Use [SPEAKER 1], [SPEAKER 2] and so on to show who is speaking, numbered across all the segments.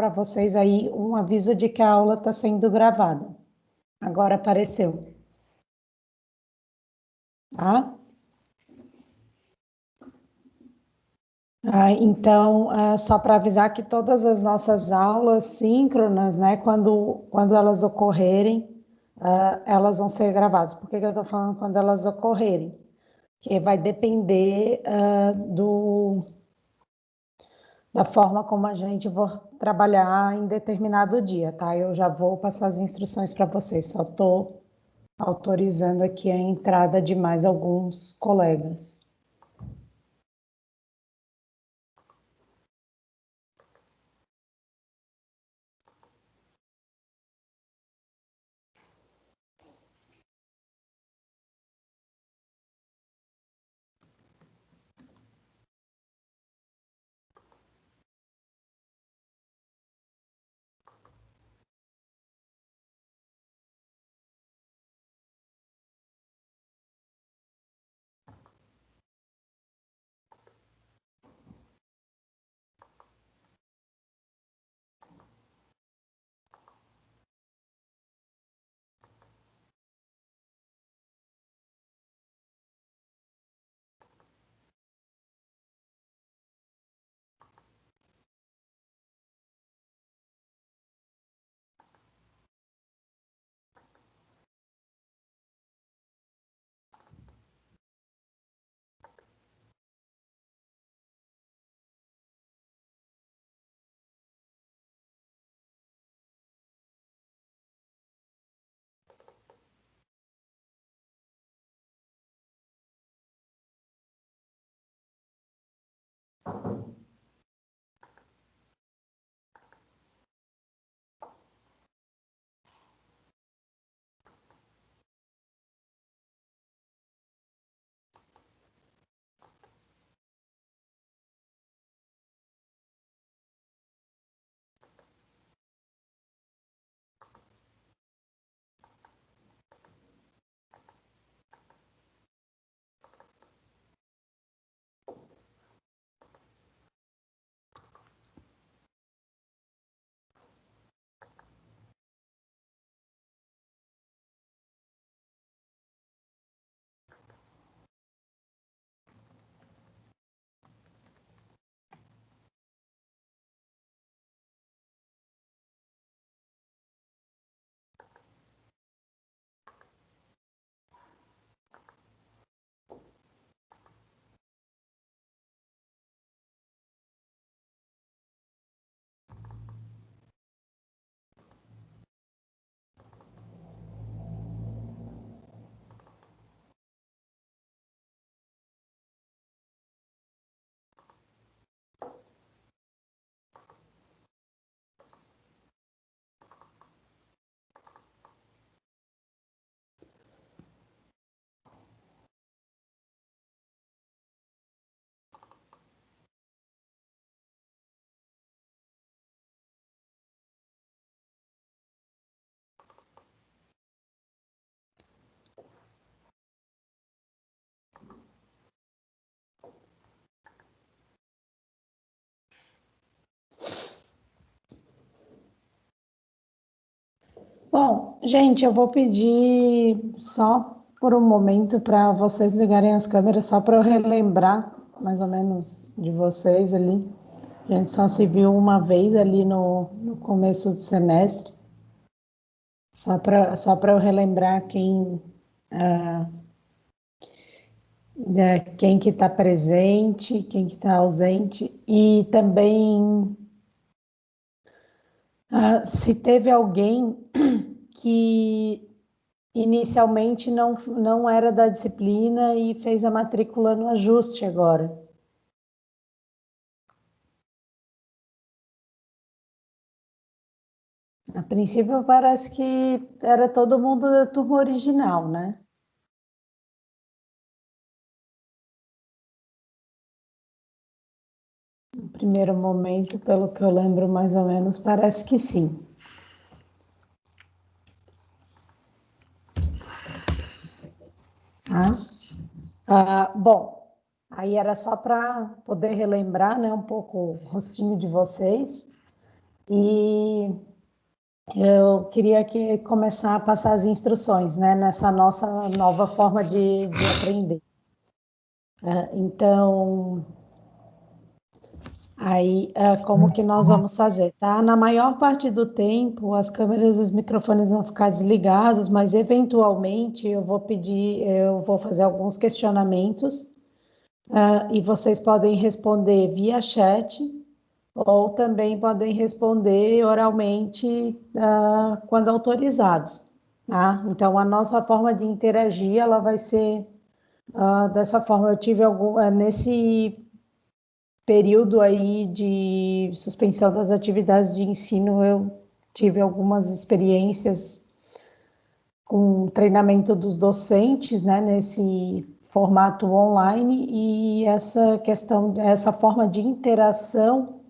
[SPEAKER 1] para vocês aí um aviso de que a aula está sendo gravada. Agora apareceu. Tá? Então, só para avisar que todas as nossas aulas síncronas, né, quando elas ocorrerem, elas vão ser gravadas. Por que eu estou falando quando elas ocorrerem? Que vai depender da forma como a gente for trabalhar em determinado dia, tá? Eu já vou passar as instruções para vocês, só estou autorizando aqui a entrada de mais alguns colegas. Bom, gente, eu vou pedir só por um momento para vocês ligarem as câmeras, só para eu relembrar mais ou menos de vocês ali. A gente só se viu uma vez ali no começo do semestre, só para eu relembrar quem que está presente, quem que está ausente, e também se teve alguém que inicialmente não era da disciplina e fez a matrícula no ajuste agora. A princípio parece que era todo mundo da turma original, né? No primeiro momento, pelo que eu lembro mais ou menos, parece que sim. Bom, aí era só para poder relembrar, né, um pouco o rostinho de vocês. E eu queria começar a passar as instruções, né, nessa nossa nova forma de aprender. Então, aí, como que nós vamos fazer, tá? Na maior parte do tempo, as câmeras e os microfones vão ficar desligados, mas eventualmente eu vou fazer alguns questionamentos, e vocês podem responder via chat, ou também podem responder oralmente, quando autorizados, tá? Então, a nossa forma de interagir, ela vai ser dessa forma. Eu tive nesse período aí de suspensão das atividades de ensino, eu tive algumas experiências com treinamento dos docentes, né, nesse formato online, e essa forma de interação,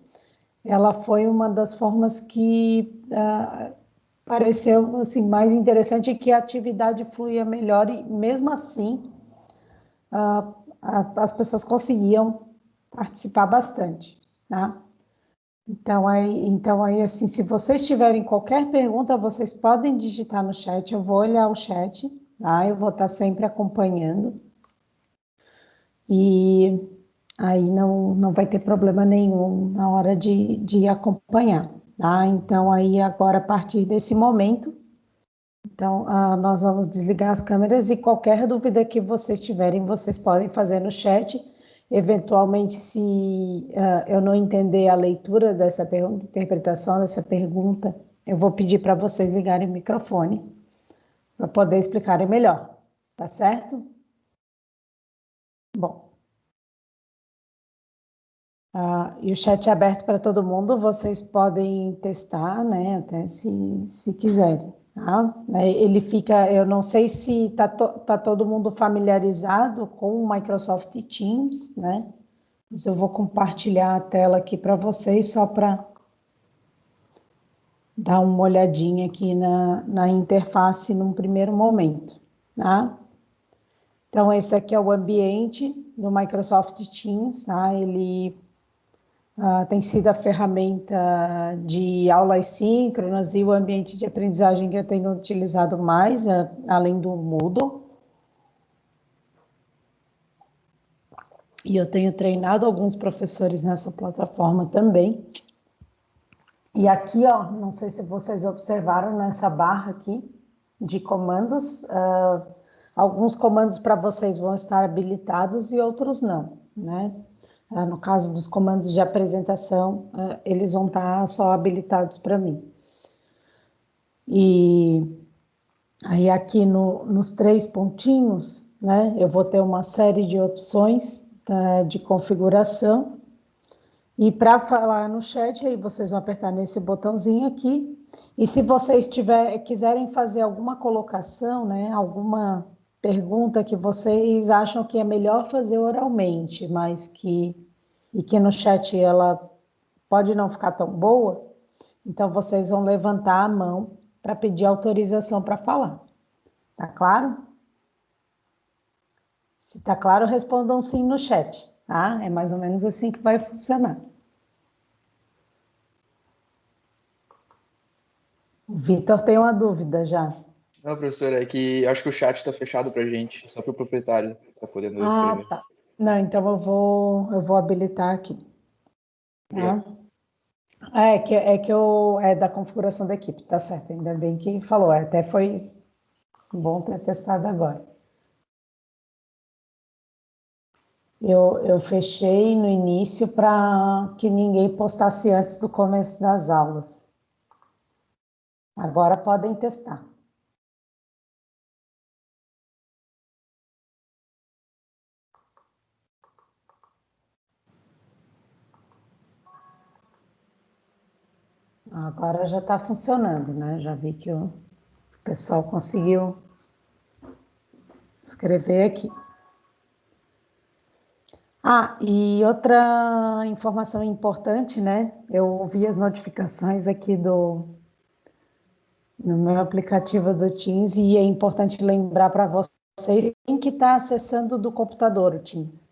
[SPEAKER 1] ela foi uma das formas que pareceu assim mais interessante, e que a atividade fluía melhor, e mesmo assim as pessoas conseguiam participar bastante, tá? Então aí, assim, se vocês tiverem qualquer pergunta, vocês podem digitar no chat, eu vou olhar o chat, tá? Eu vou estar sempre acompanhando, e aí não vai ter problema nenhum na hora de acompanhar, tá? Então aí agora, a partir desse momento, então nós vamos desligar as câmeras, e qualquer dúvida que vocês tiverem, vocês podem fazer no chat. Eventualmente, se eu não entender a leitura dessa pergunta, interpretação dessa pergunta, eu vou pedir para vocês ligarem o microfone para poder explicarem melhor, tá certo? Bom, e o chat é aberto para todo mundo, vocês podem testar, né, até se quiserem, tá? Ele fica, eu não sei se tá todo mundo familiarizado com o Microsoft Teams, né? Mas eu vou compartilhar a tela aqui para vocês, só para dar uma olhadinha aqui na interface num primeiro momento, tá? Então, esse aqui é o ambiente do Microsoft Teams, tá? Ele tem sido a ferramenta de aulas síncronas e o ambiente de aprendizagem que eu tenho utilizado mais, além do Moodle. E eu tenho treinado alguns professores nessa plataforma também. E aqui, ó, não sei se vocês observaram nessa barra aqui de comandos, alguns comandos para vocês vão estar habilitados e outros não, né? No caso dos comandos de apresentação, eles vão estar só habilitados para mim. E aí aqui nos 3 pontinhos, né, eu vou ter uma série de opções de configuração. E para falar no chat, aí vocês vão apertar nesse botãozinho aqui. E se vocês quiserem fazer alguma colocação, né, alguma pergunta que vocês acham que é melhor fazer oralmente, e que no chat ela pode não ficar tão boa, então vocês vão levantar a mão para pedir autorização para falar. Tá claro? Se tá claro, respondam sim no chat, tá? É mais ou menos assim que vai funcionar. O Vitor tem uma dúvida já.
[SPEAKER 2] Não, professor, é que acho que o chat está fechado para gente, só para o proprietário tá podendo
[SPEAKER 1] Ah,
[SPEAKER 2] escrever.
[SPEAKER 1] tá. Não, então eu vou habilitar aqui.
[SPEAKER 2] Obrigado.
[SPEAKER 1] Tá? É da configuração da equipe, tá certo? Ainda bem que falou, até foi bom ter testado agora. Eu fechei no início para que ninguém postasse antes do começo das aulas. Agora podem testar. Agora já está funcionando, né? Já vi que o pessoal conseguiu escrever aqui. E outra informação importante, né? Eu ouvi as notificações aqui no meu aplicativo do Teams, e é importante lembrar para vocês quem que está acessando do computador o Teams.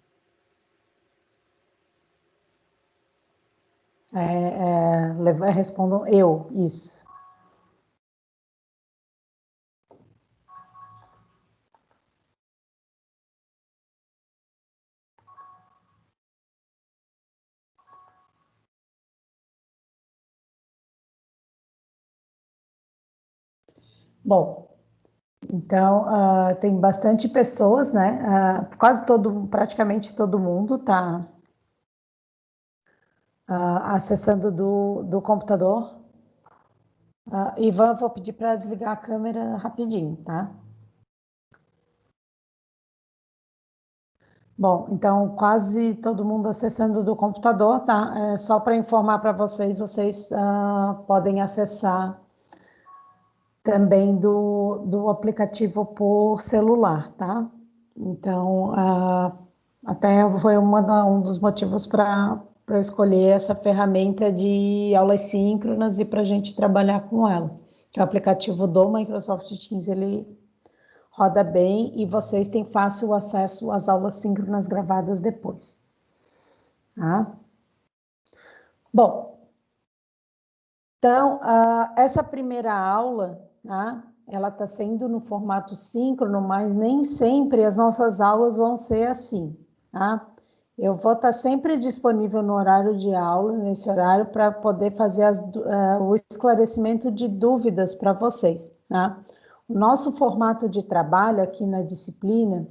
[SPEAKER 1] respondam eu, isso. Bom, então, tem bastante pessoas, né? Praticamente todo mundo está acessando do computador. Ivan, vou pedir para desligar a câmera rapidinho, tá? Bom, então quase todo mundo acessando do computador, tá? Só para informar para vocês, podem acessar também do aplicativo por celular, tá? Então, até foi um dos motivos para eu escolher essa ferramenta de aulas síncronas e para a gente trabalhar com ela. Que é o aplicativo do Microsoft Teams, ele roda bem e vocês têm fácil acesso às aulas síncronas gravadas depois. Tá? Bom, então, essa primeira aula, tá? Ela está sendo no formato síncrono, mas nem sempre as nossas aulas vão ser assim, tá? Eu vou estar sempre disponível no horário de aula, nesse horário, para poder fazer o esclarecimento de dúvidas para vocês, tá? O nosso formato de trabalho aqui na disciplina,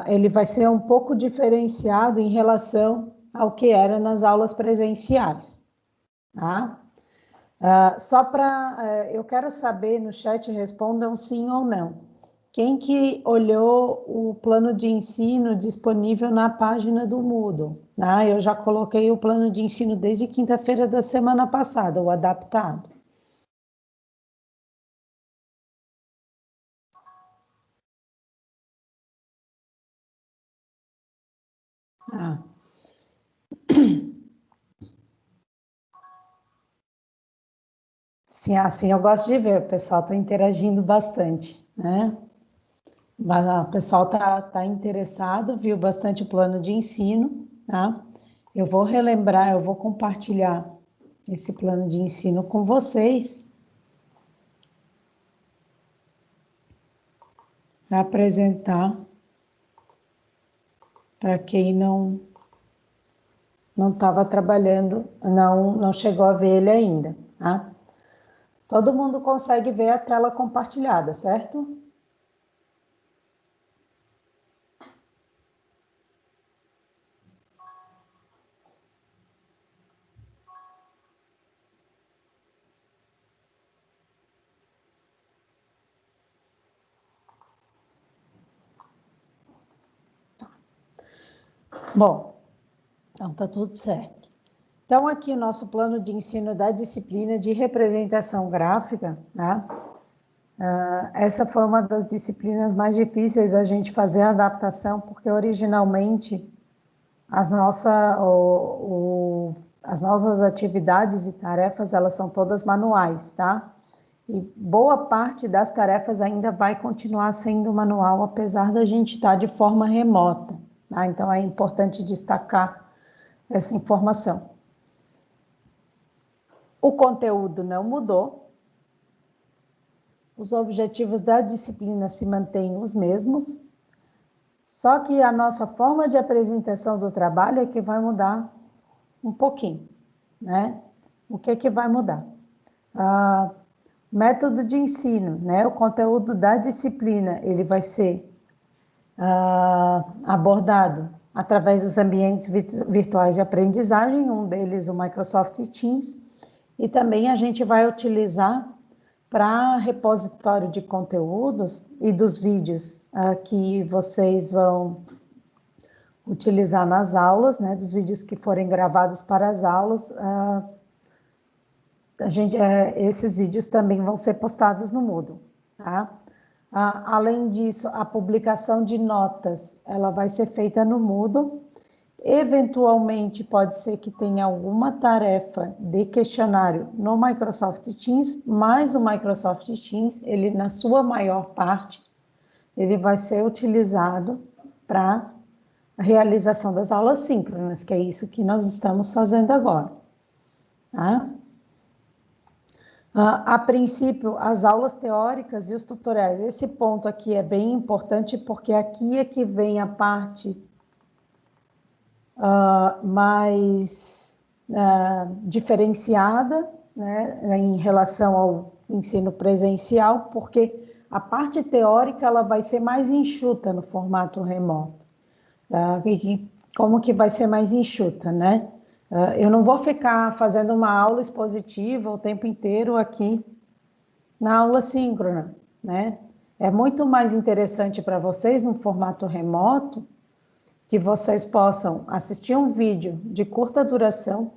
[SPEAKER 1] ele vai ser um pouco diferenciado em relação ao que era nas aulas presenciais, tá? Eu quero saber no chat, respondam sim ou não. Quem que olhou o plano de ensino disponível na página do Moodle? Eu já coloquei o plano de ensino desde quinta-feira da semana passada, o adaptado. Sim, assim eu gosto de ver, o pessoal está interagindo bastante, né? O pessoal está interessado, viu bastante o plano de ensino, tá? Eu vou relembrar, eu vou compartilhar esse plano de ensino com vocês, para apresentar para quem não estava trabalhando, não chegou a ver ele ainda, tá? Todo mundo consegue ver a tela compartilhada, certo? Bom, então tá tudo certo. Então, aqui o nosso plano de ensino da disciplina de representação gráfica, né? Essa foi uma das disciplinas mais difíceis da gente fazer a adaptação, porque originalmente as nossas atividades e tarefas, elas são todas manuais, tá? E boa parte das tarefas ainda vai continuar sendo manual, apesar da gente estar de forma remota, tá? Então, é importante destacar essa informação. O conteúdo não mudou, os objetivos da disciplina se mantêm os mesmos, só que a nossa forma de apresentação do trabalho é que vai mudar um pouquinho, né? O que é que vai mudar? Método de ensino, né? O conteúdo da disciplina, ele vai ser abordado através dos ambientes virtuais de aprendizagem, um deles o Microsoft Teams, e também a gente vai utilizar para repositório de conteúdos e dos vídeos que vocês vão utilizar nas aulas, né, dos vídeos que forem gravados para as aulas, esses vídeos também vão ser postados no Moodle, tá? Além disso, a publicação de notas, ela vai ser feita no Moodle. Eventualmente, pode ser que tenha alguma tarefa de questionário no Microsoft Teams, mas o Microsoft Teams, ele, na sua maior parte, ele vai ser utilizado para a realização das aulas síncronas, que é isso que nós estamos fazendo agora. tá? A princípio, as aulas teóricas e os tutoriais. Esse ponto aqui é bem importante, porque aqui é que vem a parte mais diferenciada, né, em relação ao ensino presencial, porque a parte teórica ela vai ser mais enxuta no formato remoto. E como que vai ser mais enxuta, né? Eu não vou ficar fazendo uma aula expositiva o tempo inteiro aqui na aula síncrona, né? É muito mais interessante para vocês, no formato remoto, que vocês possam assistir um vídeo de curta duração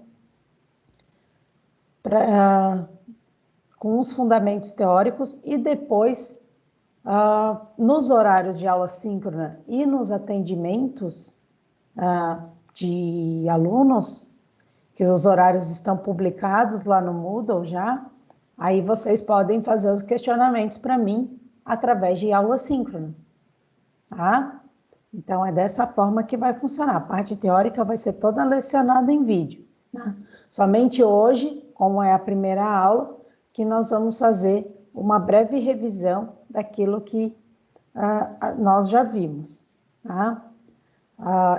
[SPEAKER 1] com os fundamentos teóricos e depois, nos horários de aula síncrona e nos atendimentos de alunos, que os horários estão publicados lá no Moodle já, aí vocês podem fazer os questionamentos para mim através de aula síncrona, tá? Então, é dessa forma que vai funcionar. A parte teórica vai ser toda lecionada em vídeo, tá? Somente hoje, como é a primeira aula, que nós vamos fazer uma breve revisão daquilo que nós já vimos, tá?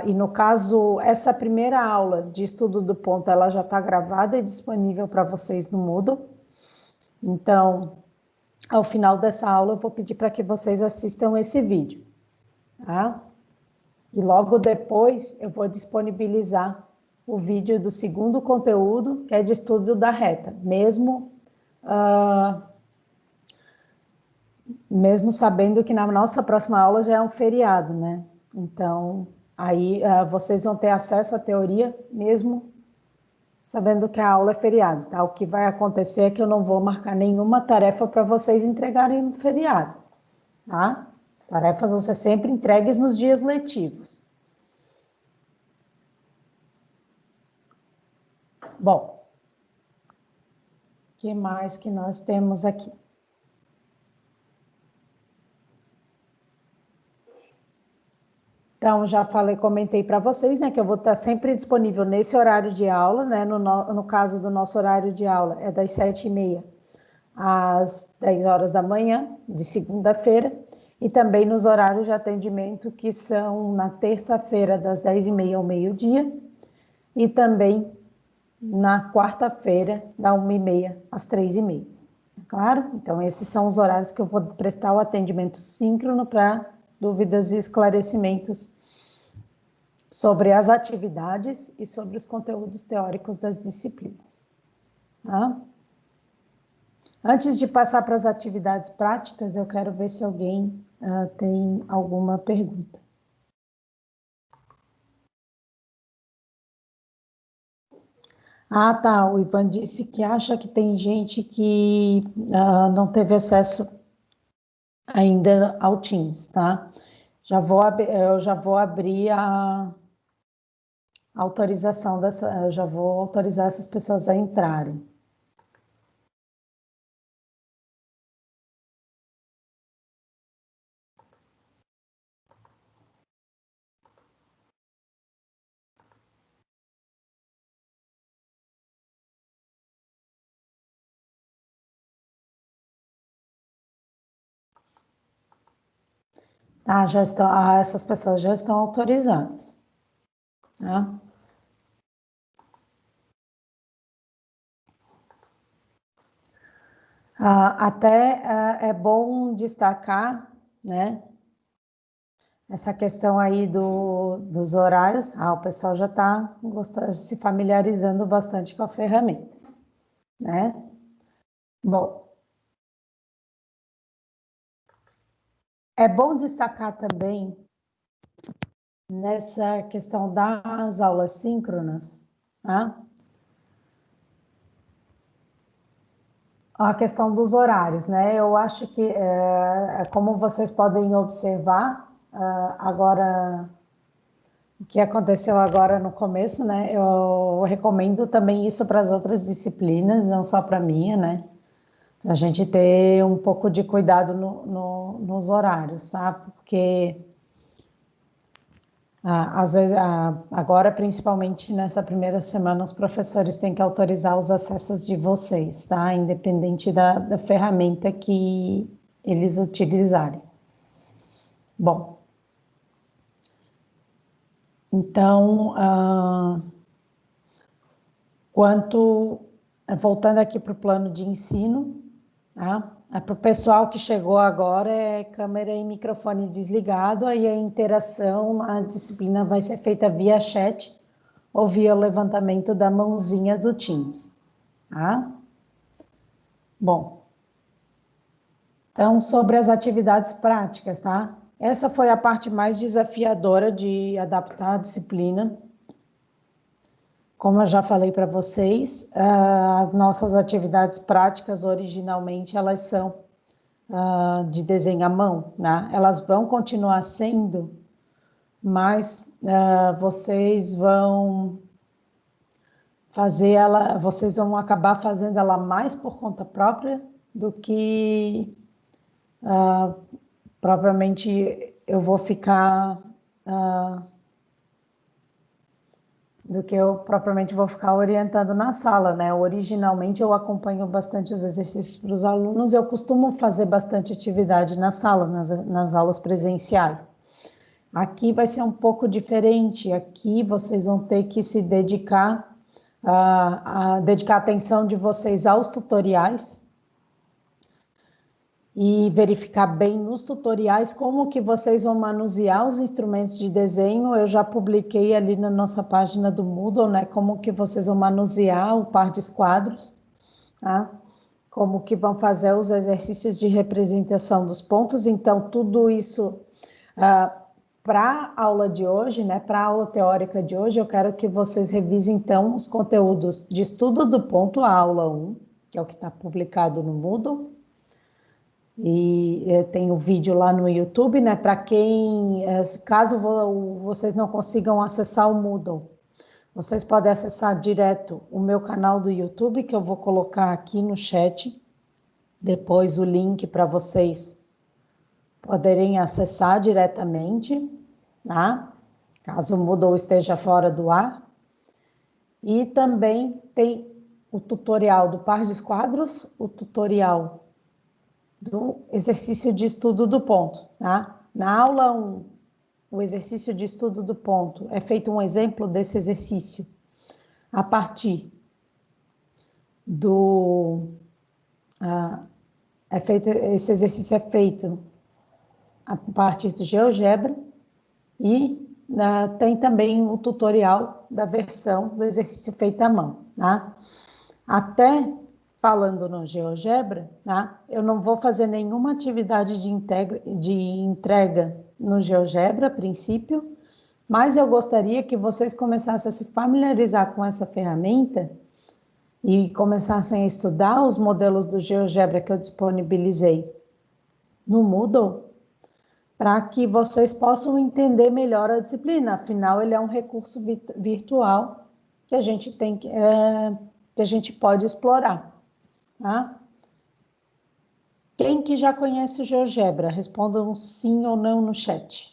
[SPEAKER 1] E no caso, essa primeira aula de estudo do ponto, ela já está gravada e disponível para vocês no Moodle. Então, ao final dessa aula, eu vou pedir para que vocês assistam esse vídeo, tá? E logo depois, eu vou disponibilizar o vídeo do segundo conteúdo, que é de estudo da reta, mesmo sabendo que na nossa próxima aula já é um feriado, né? Então, aí vocês vão ter acesso à teoria mesmo sabendo que a aula é feriado, tá? O que vai acontecer é que eu não vou marcar nenhuma tarefa para vocês entregarem no feriado, tá? As tarefas vão ser sempre entregues nos dias letivos. Bom, o que mais que nós temos aqui? Então, já falei, comentei para vocês, né, que eu vou estar sempre disponível nesse horário de aula, né, no caso do nosso horário de aula, é das 7h30 às 10 horas da manhã, de segunda-feira, e também nos horários de atendimento, que são na terça-feira, das 10h30 ao meio-dia, e também na quarta-feira, da 1h30 às 3h30. Claro? Então, esses são os horários que eu vou prestar o atendimento síncrono para dúvidas e esclarecimentos sobre as atividades e sobre os conteúdos teóricos das disciplinas. Tá? Antes de passar para as atividades práticas, eu quero ver se alguém tem alguma pergunta. Tá, o Ivan disse que acha que tem gente que não teve acesso ainda ao Teams, tá? Eu já vou abrir a autorização eu já vou autorizar essas pessoas a entrarem. Tá, essas pessoas já estão autorizadas, tá? Até é bom destacar, né, essa questão aí dos horários. O pessoal já está se familiarizando bastante com a ferramenta, né? Bom, é bom destacar também nessa questão das aulas síncronas, tá? A questão dos horários, né? Eu acho que, como vocês podem observar, agora, o que aconteceu agora no começo, né? Eu recomendo também isso para as outras disciplinas, não só para a minha, né? A gente ter um pouco de cuidado nos horários, sabe? Porque Às vezes, agora, principalmente nessa primeira semana, os professores têm que autorizar os acessos de vocês, tá? Independente da ferramenta que eles utilizarem. Bom, então, voltando aqui para o plano de ensino, tá? Para o pessoal que chegou agora, é câmera e microfone desligado, aí a interação na disciplina vai ser feita via chat ou via o levantamento da mãozinha do Teams, tá? Bom, então sobre as atividades práticas, tá? Essa foi a parte mais desafiadora de adaptar a disciplina. Como eu já falei para vocês, as nossas atividades práticas, originalmente, elas são de desenho à mão, né? Elas vão continuar sendo, mas vocês vão vocês vão acabar fazendo ela mais por conta própria do que propriamente eu vou ficar do que eu propriamente vou ficar orientando na sala, né? Originalmente eu acompanho bastante os exercícios para os alunos, eu costumo fazer bastante atividade na sala, nas aulas presenciais. Aqui vai ser um pouco diferente, aqui vocês vão ter que se dedicar, dedicar a atenção de vocês aos tutoriais, e verificar bem nos tutoriais como que vocês vão manusear os instrumentos de desenho. Eu já publiquei ali na nossa página do Moodle, né, como que vocês vão manusear o par de esquadros, tá? Como que vão fazer os exercícios de representação dos pontos. Então, tudo isso, para a aula de hoje, né, para a aula teórica de hoje, eu quero que vocês revisem, então, os conteúdos de estudo do ponto, a aula 1, que é o que está publicado no Moodle, e tem o vídeo lá no YouTube, né? Para quem, caso vocês não consigam acessar o Moodle, vocês podem acessar direto o meu canal do YouTube, que eu vou colocar aqui no chat, depois o link para vocês poderem acessar diretamente, tá? Caso o Moodle esteja fora do ar. E também tem o tutorial do par de esquadros, o tutorial do exercício de estudo do ponto, tá? Na aula 1, o exercício de estudo do ponto, é feito um exemplo desse exercício a partir do... esse exercício é feito a partir do GeoGebra e tem também o tutorial da versão do exercício feito à mão, tá? Até falando no GeoGebra, tá? Eu não vou fazer nenhuma atividade de entrega no GeoGebra, a princípio, mas eu gostaria que vocês começassem a se familiarizar com essa ferramenta e começassem a estudar os modelos do GeoGebra que eu disponibilizei no Moodle, para que vocês possam entender melhor a disciplina. Afinal, ele é um recurso virtual que a gente tem que a gente pode explorar. Tá? Quem que já conhece o GeoGebra? Respondam sim ou não no chat.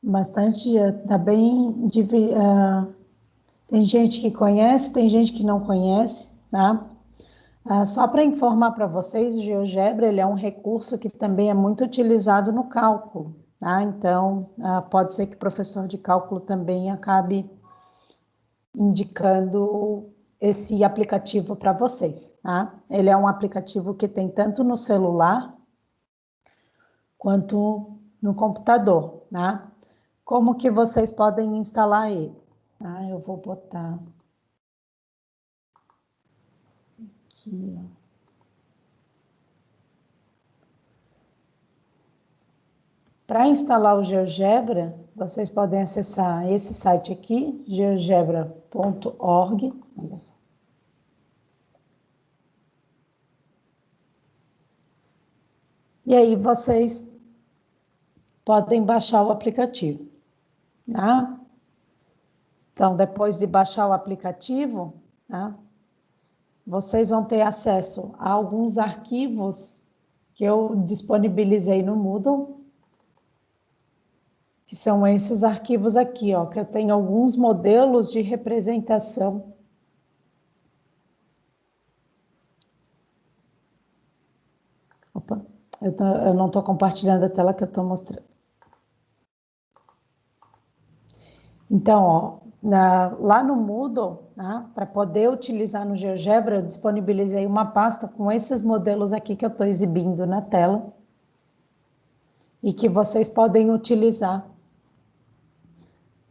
[SPEAKER 1] Bastante, tá bem. Tem gente que conhece, tem gente que não conhece, tá? Só para informar para vocês, o GeoGebra ele é um recurso que também é muito utilizado no cálculo, tá? Então, pode ser que o professor de cálculo também acabe indicando esse aplicativo para vocês, tá? Ele é um aplicativo que tem tanto no celular quanto no computador, tá? Como que vocês podem instalar ele? Eu vou botar aqui, ó. Para instalar o GeoGebra, vocês podem acessar esse site aqui, geogebra.org. E aí vocês podem baixar o aplicativo, tá? Então, depois de baixar o aplicativo, tá? Vocês vão ter acesso a alguns arquivos que eu disponibilizei no Moodle, que são esses arquivos aqui, ó, que eu tenho alguns modelos de representação. Opa, eu não estou compartilhando a tela que eu estou mostrando. Então, ó, lá no Moodle, tá, para poder utilizar no GeoGebra, eu disponibilizei uma pasta com esses modelos aqui que eu estou exibindo na tela e que vocês podem utilizar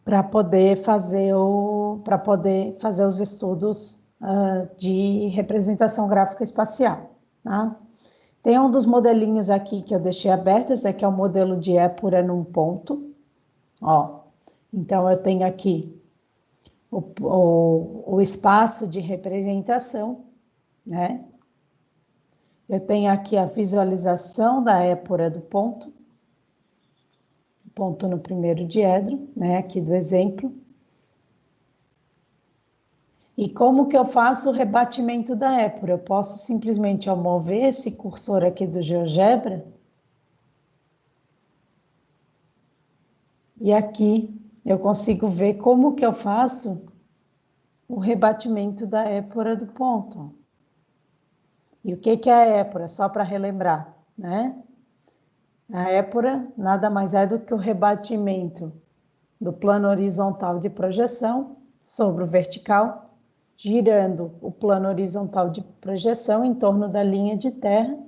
[SPEAKER 1] para poder fazer os estudos de representação gráfica espacial, tá? Tem um dos modelinhos aqui que eu deixei aberto, esse aqui é o modelo de Épura num ponto, ó. Então, eu tenho aqui o espaço de representação, né? Eu tenho aqui a visualização da épura do ponto no primeiro diedro, né? Aqui do exemplo. E como que eu faço o rebatimento da épura? Eu posso simplesmente, ao mover esse cursor aqui do GeoGebra, e aqui eu consigo ver como que eu faço o rebatimento da épura do ponto. E o que é a épura? Só para relembrar, né? A épura nada mais é do que o rebatimento do plano horizontal de projeção sobre o vertical, girando o plano horizontal de projeção em torno da linha de terra,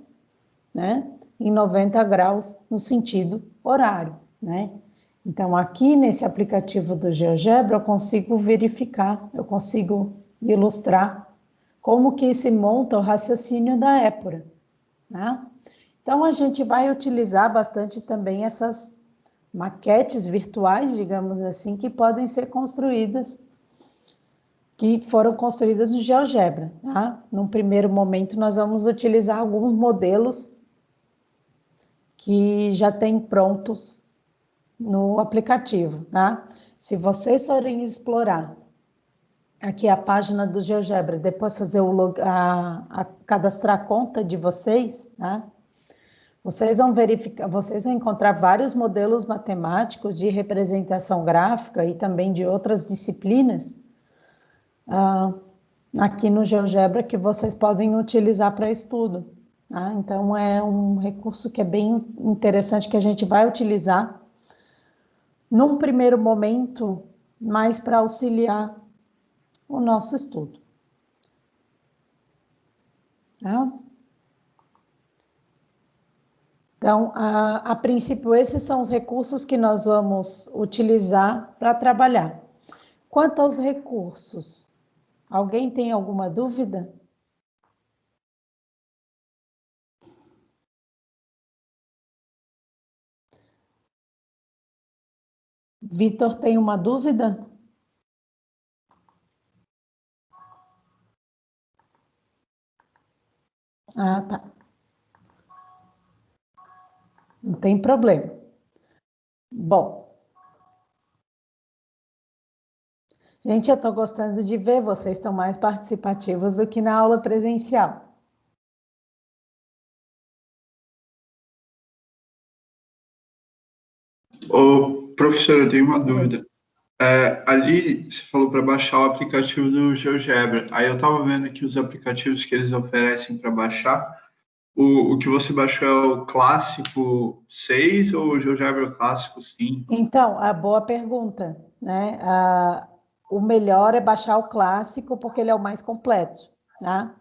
[SPEAKER 1] né? Em 90 graus no sentido horário, né? Então, aqui nesse aplicativo do GeoGebra, eu consigo verificar, eu consigo ilustrar como que se monta o raciocínio da épura, né? Então, a gente vai utilizar bastante também essas maquetes virtuais, digamos assim, que podem ser construídas, que foram construídas no GeoGebra, tá? Num primeiro momento, nós vamos utilizar alguns modelos que já tem prontos no aplicativo, tá? Se vocês forem explorar aqui a página do GeoGebra, depois fazer cadastrar a conta de vocês, tá? Vocês vão verificar, vocês vão encontrar vários modelos matemáticos de representação gráfica e também de outras disciplinas aqui no GeoGebra que vocês podem utilizar para estudo. Tá? Então, é um recurso que é bem interessante que a gente vai utilizar num primeiro momento, mais para auxiliar o nosso estudo. Tá? Então, a princípio, esses são os recursos que nós vamos utilizar para trabalhar. Quanto aos recursos, alguém tem alguma dúvida? Vitor tem uma dúvida? Ah, tá. Não tem problema. Bom, gente, eu estou gostando de ver, vocês estão mais participativos do que na aula presencial.
[SPEAKER 3] Ô, professor, eu tenho uma dúvida. Ali você falou para baixar o aplicativo do GeoGebra. Aí eu estava vendo aqui os aplicativos que eles oferecem para baixar. O que você baixou é o Clássico 6 ou o GeoGebra Clássico 5?
[SPEAKER 1] Então, a boa pergunta, né? O melhor é baixar o clássico, porque ele é o mais completo, né?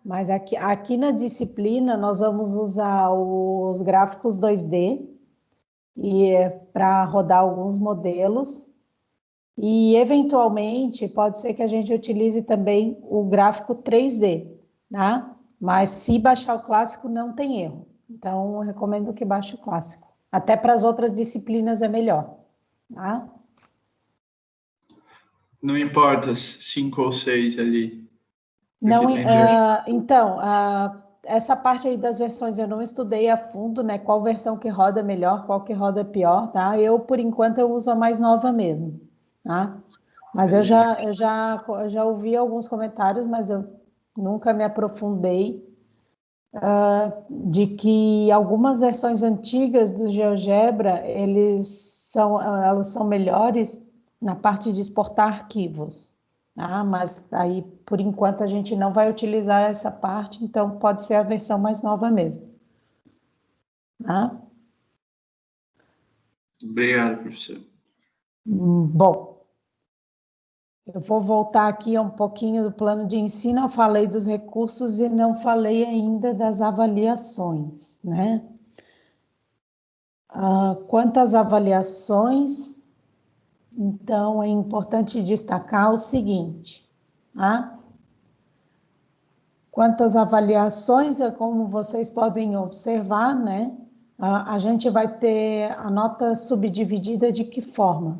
[SPEAKER 1] Mas aqui na disciplina nós vamos usar os gráficos 2D e para rodar alguns modelos e eventualmente pode ser que a gente utilize também o gráfico 3D, né? Mas se baixar o clássico não tem erro. Então eu recomendo que baixe o clássico. Até para as outras disciplinas é melhor, tá?
[SPEAKER 3] Não importa, 5 ou 6 ali.
[SPEAKER 1] Não,
[SPEAKER 3] Porque tem de...
[SPEAKER 1] então, essa parte aí das versões eu não estudei a fundo, né? Qual versão que roda melhor, qual que roda pior, tá? Eu, por enquanto, eu uso a mais nova mesmo, tá? Mas eu já ouvi alguns comentários, mas eu nunca me aprofundei de que algumas versões antigas do GeoGebra, elas são melhores na parte de exportar arquivos, tá? Mas aí, por enquanto, a gente não vai utilizar essa parte, então pode ser a versão mais nova mesmo, tá?
[SPEAKER 3] Obrigado, professor.
[SPEAKER 1] Bom, eu vou voltar aqui um pouquinho do plano de ensino. Eu falei dos recursos e não falei ainda das avaliações, né? Quanto às avaliações, então é importante destacar o seguinte, tá? Quanto às avaliações, como vocês podem observar, né? A gente vai ter a nota subdividida de que forma?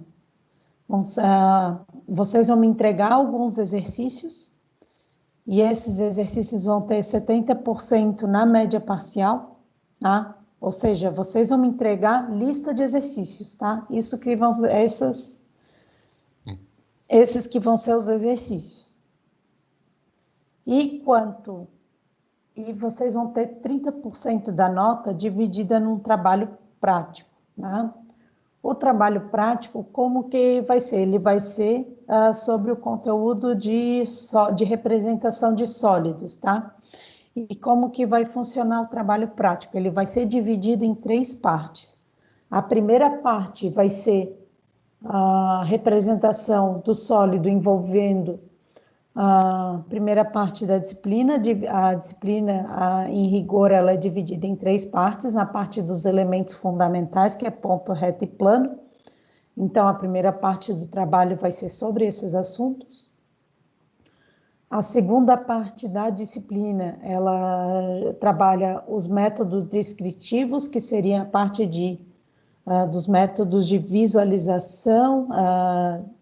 [SPEAKER 1] Vocês vão me entregar alguns exercícios, e esses exercícios vão ter 70% na média parcial, tá? Ou seja, vocês vão me entregar lista de exercícios, tá? Esses que vão ser os exercícios. E vocês vão ter 30% da nota dividida num trabalho prático, tá? O trabalho prático, como que vai ser? Ele vai ser sobre o conteúdo de representação de sólidos, tá? E como que vai funcionar o trabalho prático? Ele vai ser dividido em 3 partes. A primeira parte vai ser a representação do sólido envolvendo a primeira parte da disciplina. A disciplina, em rigor, ela é dividida em 3 partes. Na parte dos elementos fundamentais, que é ponto, reta e plano. Então, a primeira parte do trabalho vai ser sobre esses assuntos. A segunda parte da disciplina, ela trabalha os métodos descritivos, que seria a parte dos métodos de visualização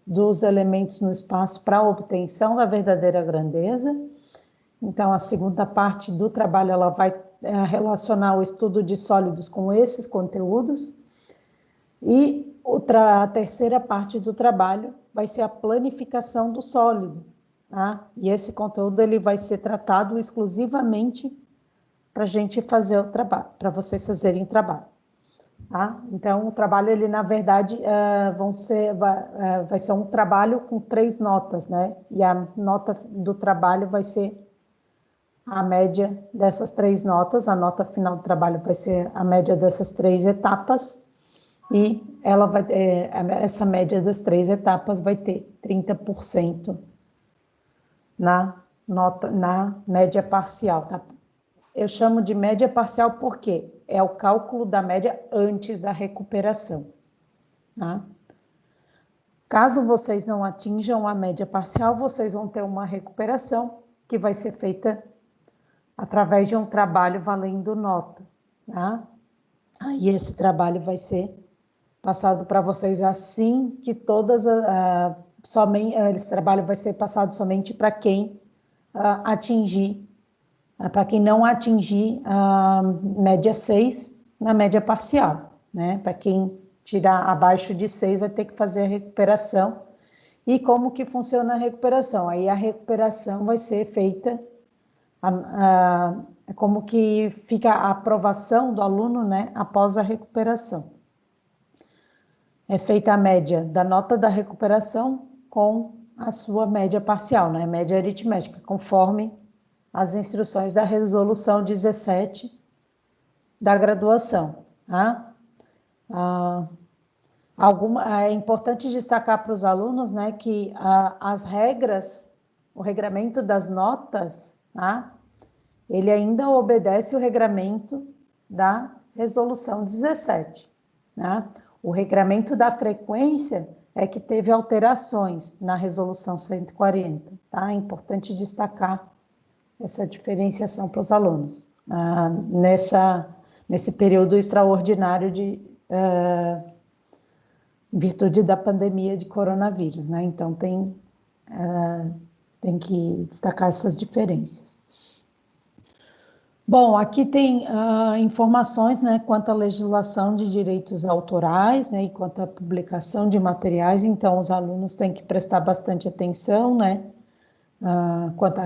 [SPEAKER 1] dos elementos no espaço para a obtenção da verdadeira grandeza. Então, a segunda parte do trabalho, ela vai relacionar o estudo de sólidos com esses conteúdos. E a terceira parte do trabalho vai ser a planificação do sólido, tá? E esse conteúdo ele vai ser tratado exclusivamente para a gente fazer o trabalho, para vocês fazerem o trabalho, tá? Então, o trabalho, ele na verdade vai ser um trabalho com 3 notas, né? E a nota do trabalho vai ser a média dessas 3 notas, a nota final do trabalho vai ser a média dessas 3 etapas. E essa média das 3 etapas vai ter 30% na média parcial, tá? Eu chamo de média parcial porque é o cálculo da média antes da recuperação, tá? Caso vocês não atinjam a média parcial, vocês vão ter uma recuperação que vai ser feita através de um trabalho valendo nota, tá? Aí esse trabalho vai ser passado para vocês assim que esse trabalho vai ser passado somente para quem atingir, para quem não atingir a média 6 na média parcial, né? Para quem tirar abaixo de 6 vai ter que fazer a recuperação. E como que funciona a recuperação? Aí a recuperação vai ser feita, como que fica a aprovação do aluno, né, após a recuperação. É feita a média da nota da recuperação com a sua média parcial, né? Média aritmética, conforme as instruções da resolução 17 da graduação, tá? É importante destacar para os alunos, né, que as regras, o regramento das notas, tá? Ele ainda obedece o regramento da resolução 17, né? O regramento da frequência é que teve alterações na resolução 140, tá? É importante destacar essa diferenciação para os alunos, nesse período extraordinário em virtude da pandemia de coronavírus, né? Então, tem que destacar essas diferenças. Bom, aqui tem informações, né, quanto à legislação de direitos autorais, né, e quanto à publicação de materiais, então os alunos têm que prestar bastante atenção, né, quanto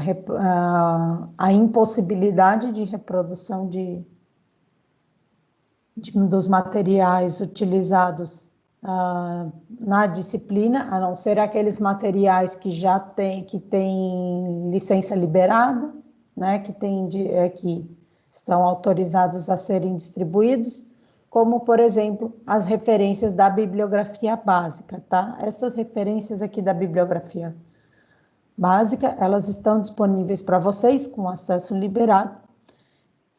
[SPEAKER 1] à impossibilidade de reprodução dos materiais utilizados na disciplina, a não ser aqueles materiais que têm licença liberada, né, que estão autorizados a serem distribuídos, como, por exemplo, as referências da bibliografia básica, tá? Essas referências aqui da bibliografia básica, elas estão disponíveis para vocês com acesso liberado.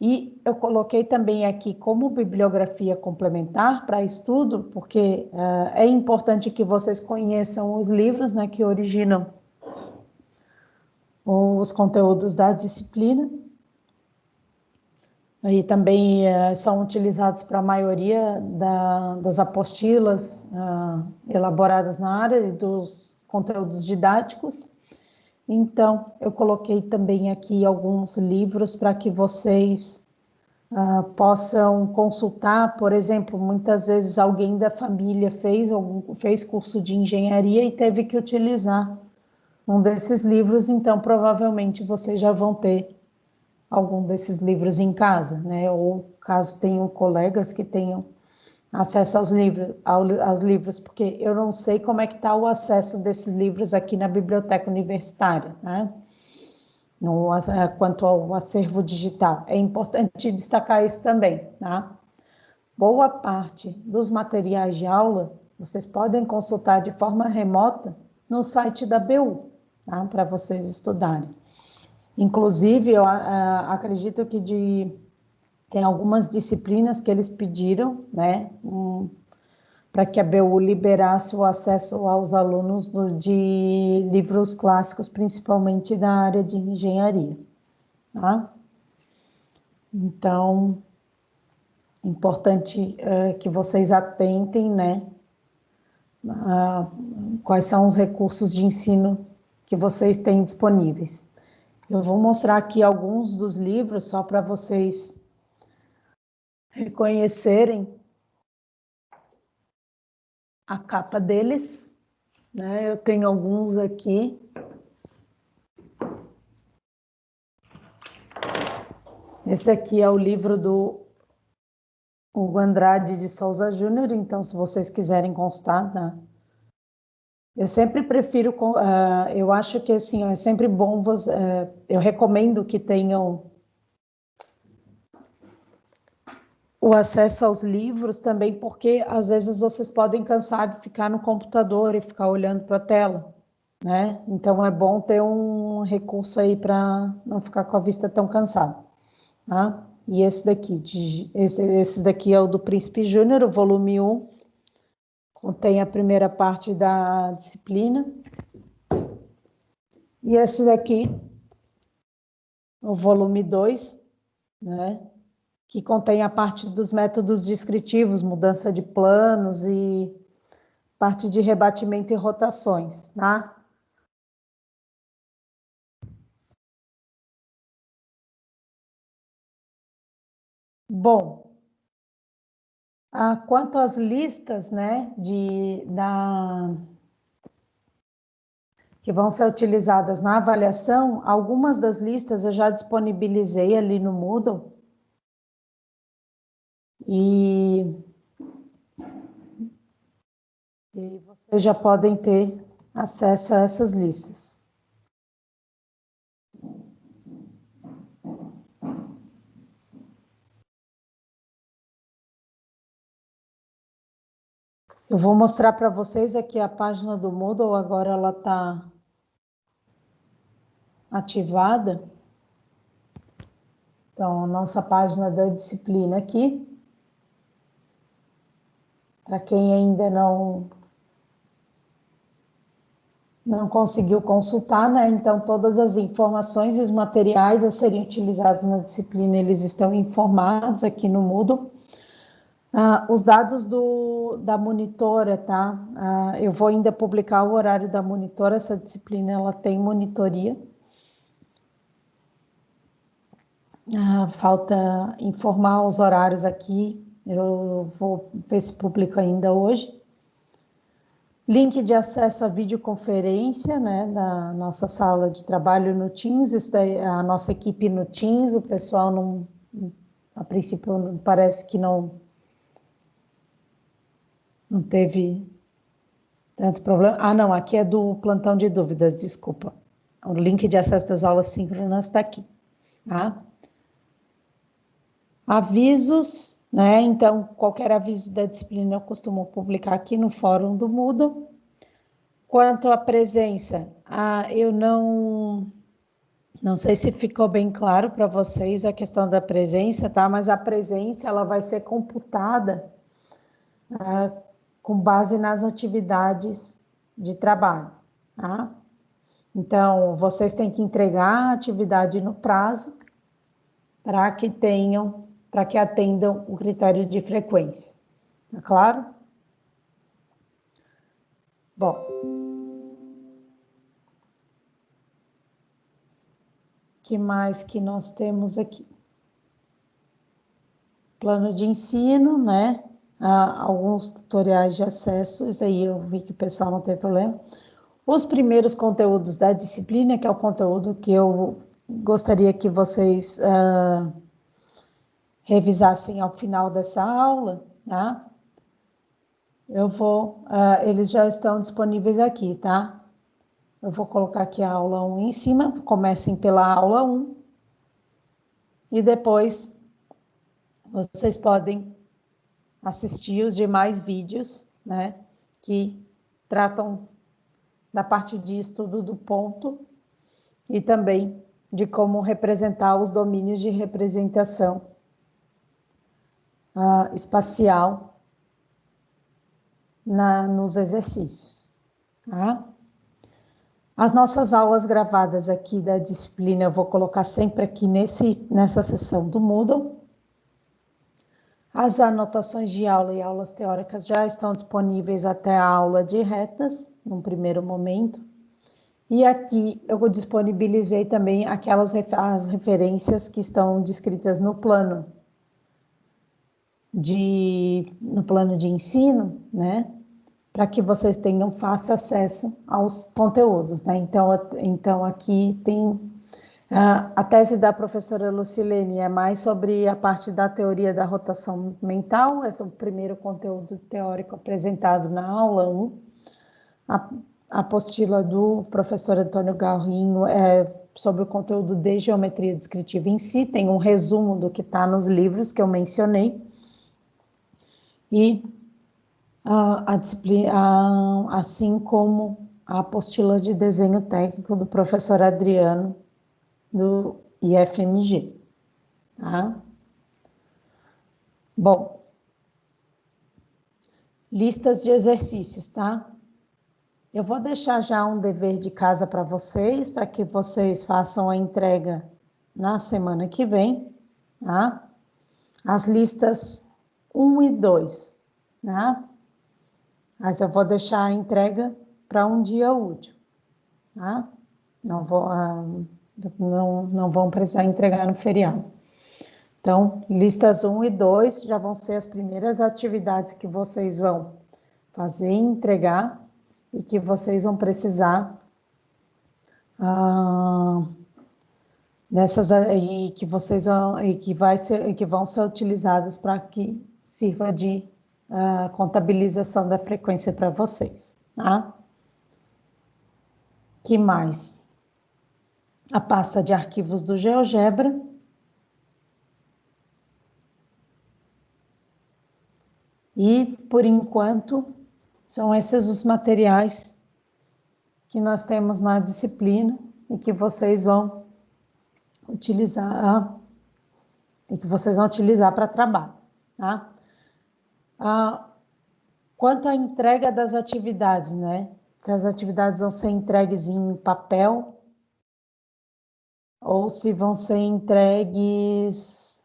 [SPEAKER 1] E eu coloquei também aqui como bibliografia complementar para estudo, porque é importante que vocês conheçam os livros, né, que originam os conteúdos da disciplina. E também são utilizados para a maioria das apostilas elaboradas na área e dos conteúdos didáticos. Então, eu coloquei também aqui alguns livros para que vocês possam consultar. Por exemplo, muitas vezes alguém da família fez curso de engenharia e teve que utilizar um desses livros, então provavelmente vocês já vão ter algum desses livros em casa, né? Ou caso tenham colegas que tenham acesso aos livros, porque eu não sei como é que está o acesso desses livros aqui na biblioteca universitária, né? Quanto ao acervo digital. É importante destacar isso também, tá? Boa parte dos materiais de aula vocês podem consultar de forma remota no site da BU, tá? Para vocês estudarem. Inclusive, eu acredito que tem algumas disciplinas que eles pediram, né, para que a BU liberasse o acesso aos alunos de livros clássicos, principalmente da área de engenharia, tá? Então, importante que vocês atentem, né, quais são os recursos de ensino que vocês têm disponíveis. Eu vou mostrar aqui alguns dos livros, só para vocês reconhecerem a capa deles, né? Eu tenho alguns aqui. Esse aqui é o livro do Hugo Andrade de Souza Júnior, então se vocês quiserem consultar, tá? Eu sempre prefiro, eu acho que assim, é sempre bom, eu recomendo que tenham o acesso aos livros também, porque às vezes vocês podem cansar de ficar no computador e ficar olhando para a tela, né? Então é bom ter um recurso aí para não ficar com a vista tão cansada, tá? E esse daqui é o do Príncipe Júnior, o volume 1, contém a primeira parte da disciplina. E esse daqui, o volume 2, né? Que contém a parte dos métodos descritivos, mudança de planos e parte de rebatimento e rotações, tá? Bom, quanto às listas, né, que vão ser utilizadas na avaliação, algumas das listas eu já disponibilizei ali no Moodle e vocês já podem ter acesso a essas listas. Eu vou mostrar para vocês aqui a página do Moodle, agora ela está ativada. Então, a nossa página da disciplina aqui. Para quem ainda não conseguiu consultar, né? Então, todas as informações e os materiais a serem utilizados na disciplina, eles estão informados aqui no Moodle. Os dados da monitora, tá? Eu vou ainda publicar o horário da monitora, essa disciplina ela tem monitoria. falta informar os horários aqui, eu vou ver se publico ainda hoje. Link de acesso à videoconferência, né, da nossa sala de trabalho no Teams, isso daí, a nossa equipe no Teams, o pessoal não, a princípio parece que não teve tanto problema. Ah, não, aqui é do plantão de dúvidas, desculpa. O link de acesso das aulas síncronas está aqui, tá? Avisos, né? Então, qualquer aviso da disciplina eu costumo publicar aqui no fórum do Moodle. Quanto à presença, eu não sei se ficou bem claro para vocês a questão da presença, tá? Mas a presença ela vai ser computada com base nas atividades de trabalho, tá? Então, vocês têm que entregar a atividade no prazo para que atendam o critério de frequência. Tá claro? Bom. O que mais que nós temos aqui? Plano de ensino, né? Alguns tutoriais de acesso, isso aí eu vi que o pessoal não tem problema. Os primeiros conteúdos da disciplina, que é o conteúdo que eu gostaria que vocês revisassem ao final dessa aula, tá? Eles já estão disponíveis aqui, tá? Eu vou colocar aqui a aula 1 em cima, comecem pela aula 1 e depois vocês podem assistir os demais vídeos, né, que tratam da parte de estudo do ponto e também de como representar os domínios de representação espacial nos exercícios. Tá? As nossas aulas gravadas aqui da disciplina eu vou colocar sempre aqui nessa sessão do Moodle. As anotações de aula e aulas teóricas já estão disponíveis até a aula de retas, num primeiro momento. E aqui eu disponibilizei também as referências que estão descritas no plano de ensino, né? Para que vocês tenham fácil acesso aos conteúdos, né? Então aqui tem a tese da professora Lucilene é mais sobre a parte da teoria da rotação mental, esse é o primeiro conteúdo teórico apresentado na aula 1. A apostila do professor Antônio Galrinho é sobre o conteúdo de geometria descritiva em si, tem um resumo do que está nos livros que eu mencionei. E a disciplina, assim como a apostila de desenho técnico do professor Adriano, do IFMG. Tá? Bom, listas de exercícios, tá? Eu vou deixar já um dever de casa para vocês, para que vocês façam a entrega na semana que vem, tá? As listas 1 e 2, tá? Mas eu vou deixar a entrega para um dia útil, tá? Não vão precisar entregar no feriado. Então, listas 1 e 2 já vão ser as primeiras atividades que vocês vão fazer e entregar e que vocês vão precisar dessas e que vocês vão e que vão ser utilizadas para que sirva de contabilização da frequência para vocês, tá? Que mais? A pasta de arquivos do GeoGebra. E, por enquanto, são esses os materiais que nós temos na disciplina e que vocês vão utilizar para trabalho, tá? Quanto à entrega das atividades, né? Se as atividades vão ser entregues em papel ou se vão ser entregues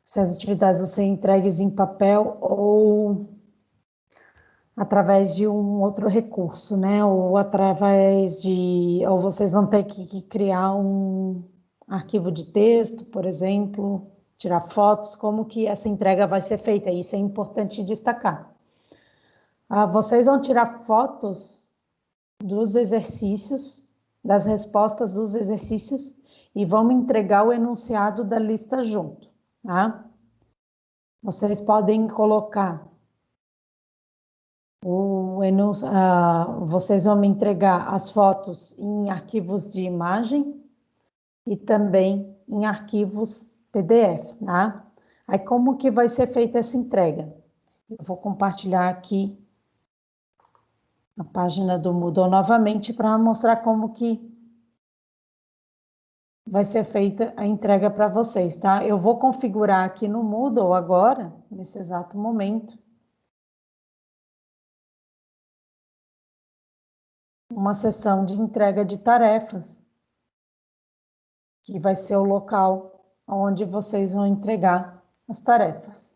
[SPEAKER 1] se as atividades vão ser entregues em papel ou através de um outro recurso, né? Ou através ou vocês vão ter que criar um arquivo de texto, por exemplo, tirar fotos, como que essa entrega vai ser feita. Isso é importante destacar. Vocês vão tirar fotos dos exercícios, das respostas dos exercícios e vão entregar o enunciado da lista junto, tá? Vocês podem colocar vocês vão me entregar as fotos em arquivos de imagem e também em arquivos PDF, tá? Aí como que vai ser feita essa entrega? Eu vou compartilhar aqui a página do Moodle novamente para mostrar como que vai ser feita a entrega para vocês, tá? Eu vou configurar aqui no Moodle agora, nesse exato momento, uma sessão de entrega de tarefas, que vai ser o local onde vocês vão entregar as tarefas.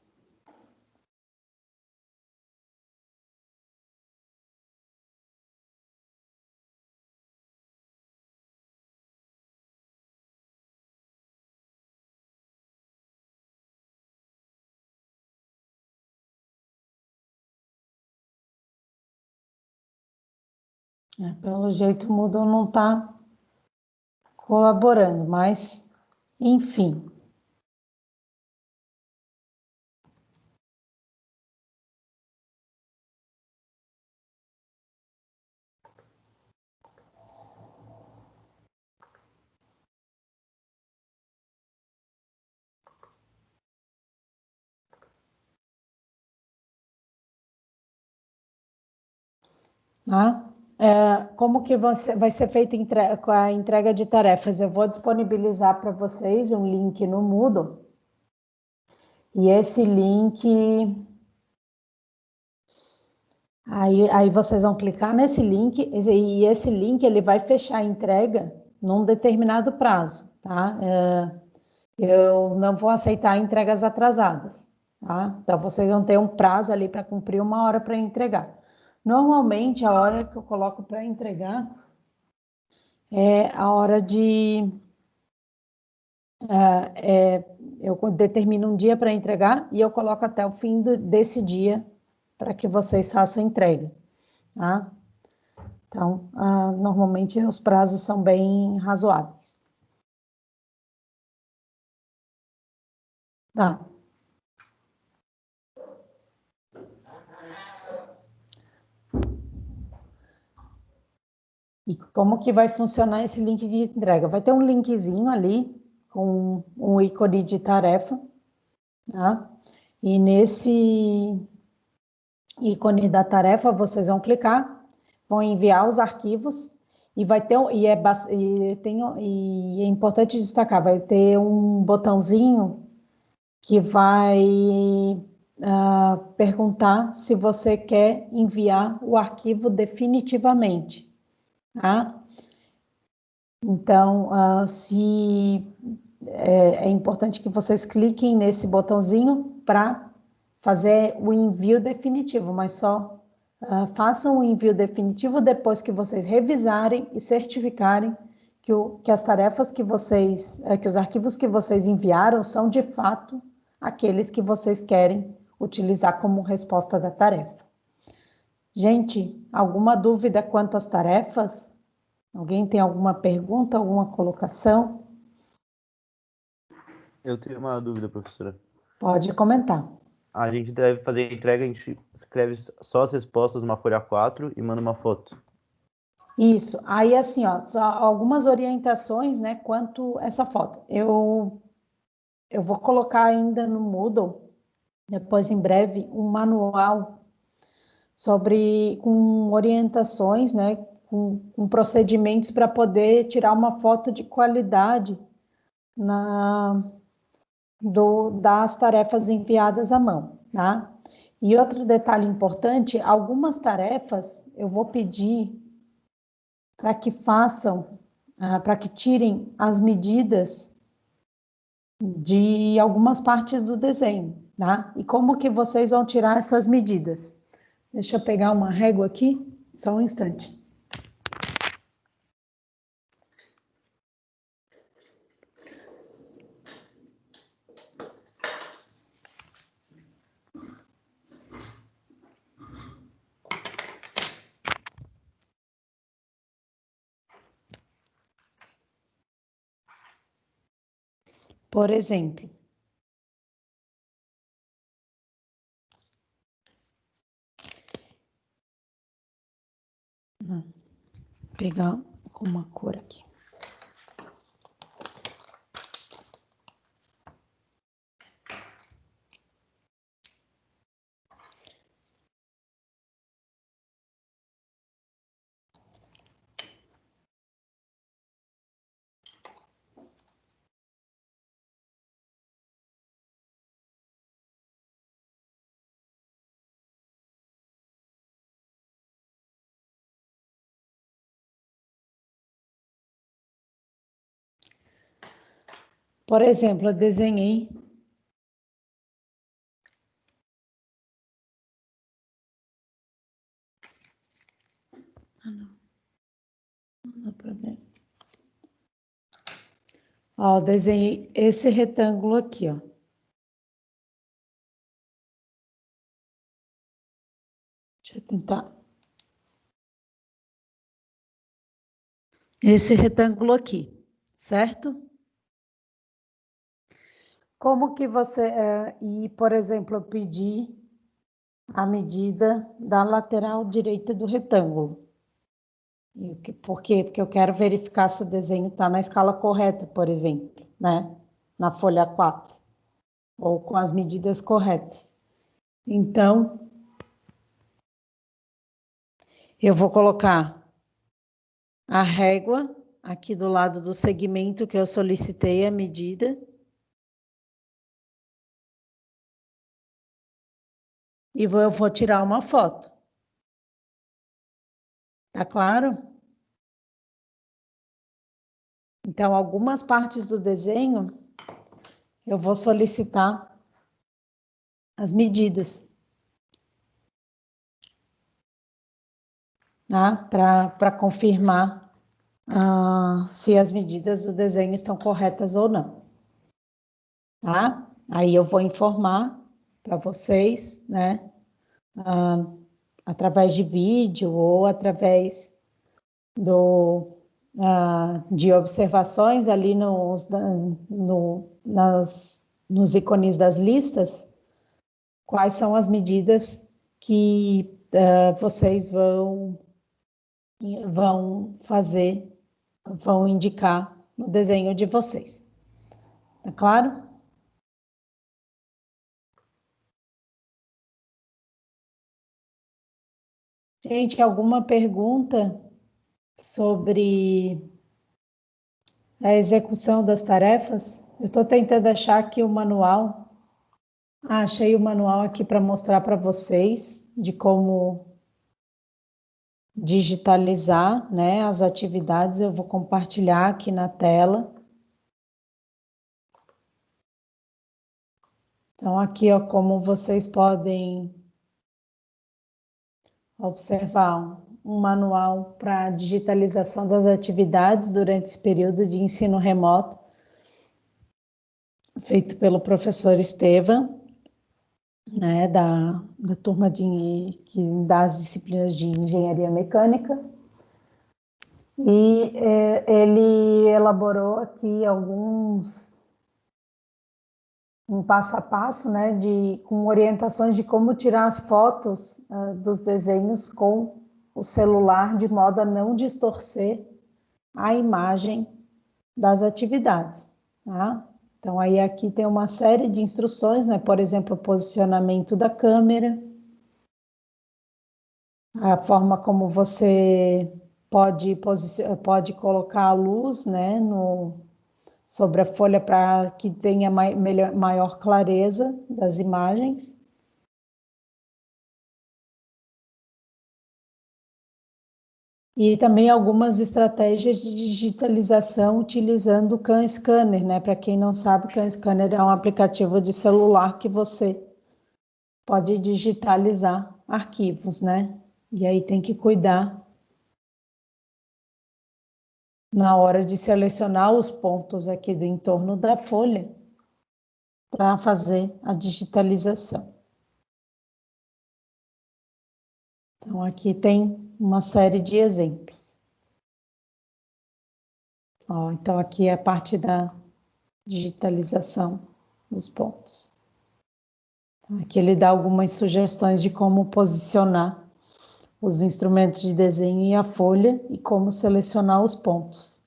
[SPEAKER 1] Pelo jeito o Moodle não está colaborando, mas enfim. Tá? Como que vai ser feita a entrega de tarefas? Eu vou disponibilizar para vocês um link no Moodle. E esse link... Aí vocês vão clicar nesse link, e esse link ele vai fechar a entrega num determinado prazo, tá? Eu não vou aceitar entregas atrasadas, tá? Então vocês vão ter um prazo ali para cumprir, 1 hora para entregar. Normalmente a hora que eu coloco para entregar é a hora de... eu determino um dia para entregar e eu coloco até o fim desse dia para que vocês façam a entrega, tá? Então, normalmente os prazos são bem razoáveis. Tá. E como que vai funcionar esse link de entrega? Vai ter um linkzinho ali com um ícone de tarefa, tá? E nesse ícone da tarefa vocês vão clicar, vão enviar os arquivos e vai ter e é importante destacar, vai ter um botãozinho que vai perguntar se você quer enviar o arquivo definitivamente, tá? Então, é importante que vocês cliquem nesse botãozinho para fazer o envio definitivo, mas só façam o envio definitivo depois que vocês revisarem e certificarem que as tarefas que os arquivos que vocês enviaram são de fato aqueles que vocês querem utilizar como resposta da tarefa. Gente, alguma dúvida quanto às tarefas? Alguém tem alguma pergunta, alguma colocação?
[SPEAKER 4] Eu tenho uma dúvida, professora.
[SPEAKER 1] Pode comentar.
[SPEAKER 4] A gente deve fazer a entrega, a gente escreve só as respostas numa folha 4 e manda uma foto.
[SPEAKER 1] Isso. Aí, assim, ó, só algumas orientações, né, quanto essa foto. Eu vou colocar ainda no Moodle, depois em breve, um manual com orientações, né, com procedimentos para poder tirar uma foto de qualidade das tarefas enviadas à mão, tá? E outro detalhe importante, algumas tarefas eu vou pedir para que façam, para que tirem as medidas de algumas partes do desenho, tá? E como que vocês vão tirar essas medidas? Deixa eu pegar uma régua aqui, só um instante. Por exemplo, vou pegar uma cor aqui. Por exemplo, eu desenhei não dá pra ver. Ó, eu desenhei esse retângulo aqui, ó. Deixa eu tentar. Esse retângulo aqui, certo? Como que você... e, por exemplo, eu pedi a medida da lateral direita do retângulo. Por quê? Porque eu quero verificar se o desenho está na escala correta, por exemplo, né? Na folha 4, ou com as medidas corretas. Então, eu vou colocar a régua aqui do lado do segmento que eu solicitei a medida. E eu vou tirar uma foto. Tá claro? Então, algumas partes do desenho, eu vou solicitar as medidas. Tá? Para confirmar se as medidas do desenho estão corretas ou não. Tá? Aí eu vou informar para vocês, né? Através de vídeo ou através de observações ali nos ícones das listas, quais são as medidas que vocês vão fazer, vão indicar no desenho de vocês. Tá claro? Gente, alguma pergunta sobre a execução das tarefas? Eu estou tentando achar aqui o manual. Achei o manual aqui para mostrar para vocês de como digitalizar, né, as atividades. Eu vou compartilhar aqui na tela. Então, aqui, ó, como vocês podem observar um manual para digitalização das atividades durante esse período de ensino remoto, feito pelo professor Estevam, né, da turma das disciplinas de engenharia mecânica. E ele elaborou aqui um passo a passo, né, com orientações de como tirar as fotos dos desenhos com o celular, de modo a não distorcer a imagem das atividades. Tá? Então, aí aqui tem uma série de instruções, né, por exemplo, o posicionamento da câmera, a forma como você pode colocar a luz, né, sobre a folha para que tenha maior clareza das imagens. E também algumas estratégias de digitalização utilizando o Can Scanner, né? Para quem não sabe, o Can Scanner é um aplicativo de celular que você pode digitalizar arquivos, né? E aí tem que cuidar na hora de selecionar os pontos aqui do entorno da folha para fazer a digitalização. Então, aqui tem uma série de exemplos. Ó, então, aqui é a parte da digitalização dos pontos. Aqui ele dá algumas sugestões de como posicionar os instrumentos de desenho e a folha e como selecionar os pontos.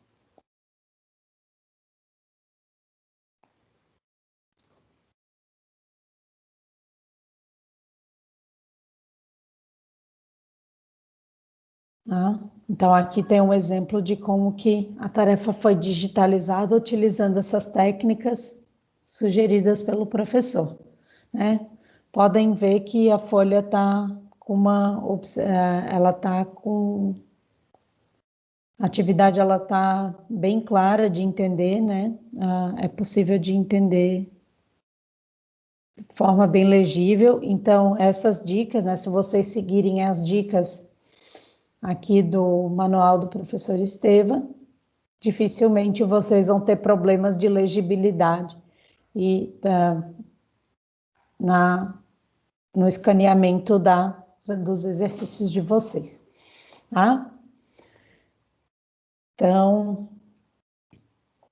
[SPEAKER 1] Tá? Então, aqui tem um exemplo de como que a tarefa foi digitalizada utilizando essas técnicas sugeridas pelo professor, né? Podem ver que a folha está com ela está com a atividade, ela está bem clara de entender, né? É possível de entender de forma bem legível. Então, essas dicas, né? Se vocês seguirem as dicas aqui do manual do professor Estevam, dificilmente vocês vão ter problemas de legibilidade e no escaneamento dos exercícios de vocês, tá? Então,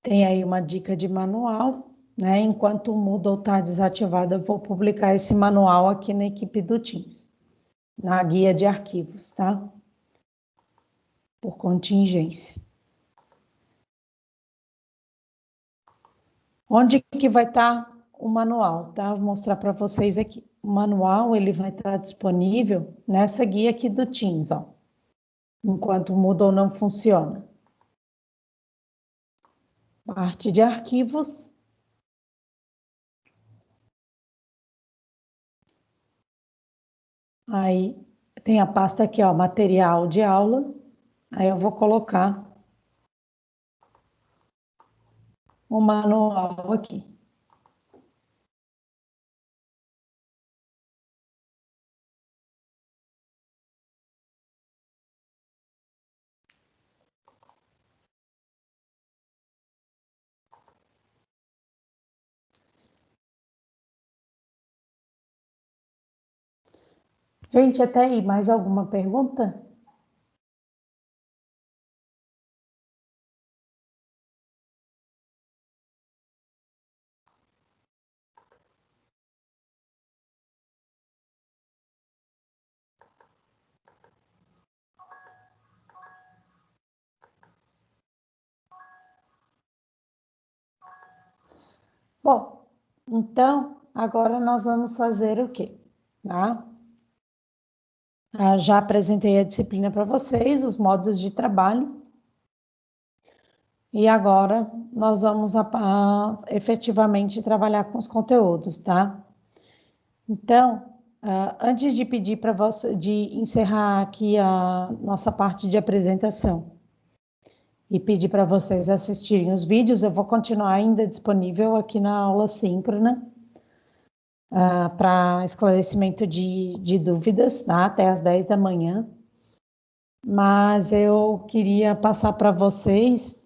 [SPEAKER 1] tem aí uma dica de manual, né? Enquanto o Moodle está desativado, eu vou publicar esse manual aqui na equipe do Teams, na guia de arquivos, tá? Por contingência. Onde que vai estar o manual, tá? Vou mostrar para vocês aqui. O manual, ele vai estar disponível nessa guia aqui do Teams, ó. Enquanto o Moodle não funciona. Parte de arquivos. Aí tem a pasta aqui, ó, material de aula. Aí eu vou colocar o manual aqui. Gente, até aí, mais alguma pergunta? Bom, então, agora nós vamos fazer o quê? Tá? Já apresentei a disciplina para vocês, os modos de trabalho. E agora nós vamos efetivamente trabalhar com os conteúdos, tá? Então, antes de pedir para você, de encerrar aqui a nossa parte de apresentação e pedir para vocês assistirem os vídeos, eu vou continuar ainda disponível aqui na aula síncrona para esclarecimento de dúvidas, tá? Até às 10 da manhã. Mas eu queria passar para vocês